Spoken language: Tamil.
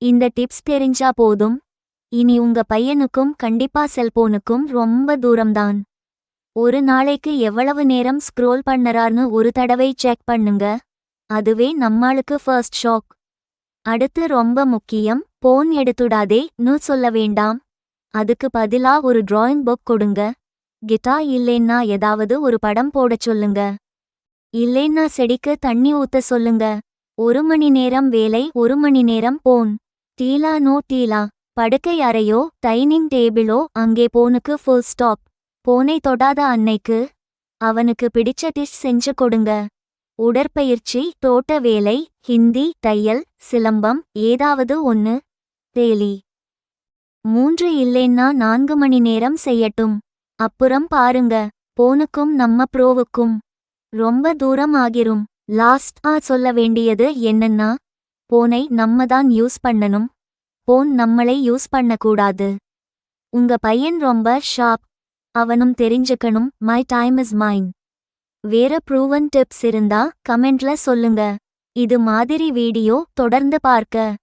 இந்த டிப்ஸ் தெரிஞ்சா போதும். இனி உங்க பையனுக்கும் கண்டிப்பா செல்போனுக்கும் ரொம்ப தூரம்தான். ஒரு நாளைக்கு எவ்வளவு நேரம் ஸ்க்ரோல் பண்ணறார்னு ஒரு தடவை செக் பண்ணுங்க. அதுவே நம்மாளுக்கு ஃபர்ஸ்ட் ஷாக். அடுத்து ரொம்ப முக்கியம், போன் எடுத்துடாதேன்னு சொல்ல வேண்டாம். அதுக்கு பதிலா ஒரு டிராயிங் புக் கொடுங்க. கிட்டார் இல்லேன்னா ஏதாவது ஒரு படம் போடச் சொல்லுங்க. இல்லேன்னா செடிக்கு தண்ணி ஊத்த சொல்லுங்க. 1 மணி நேரம் வேலை, 1 மணி நேரம் போன். டீலா நோ டீலா. படுக்கை அறையோ டைனிங் டேபிளோ அங்கே போனுக்கு ஃபுல் ஸ்டாப். போனை தொடாத அன்னைக்கு அவனுக்கு பிடிச்ச டிஷ் செஞ்சு கொடுங்க. உடற்பயிற்சி, தோட்ட வேலை, ஹிந்தி, தையல், சிலம்பம் ஏதாவது ஒன்னு டெய்லி. 3 இல்லேன்னா 4 மணி நேரம் செய்யட்டும். அப்புறம் பாருங்க, போனுக்கும் நம்ம ப்ரோவுக்கும் ரொம்ப தூரம் ஆகிரும். லாஸ்டா சொல்ல வேண்டியது என்னன்னா, போனை நம்ம தான் யூஸ் பண்ணணும், போன் நம்மளை யூஸ் பண்ணக்கூடாது. உங்க பையன் ரொம்ப ஷார்ப். அவனும் தெரிஞ்சுக்கணும், மை டைம் இஸ் மைன். வேற ப்ரூவன் டிப்ஸ் இருந்தா கமெண்ட்ல சொல்லுங்க. இது மாதிரி வீடியோ தொடர்ந்து பார்க்க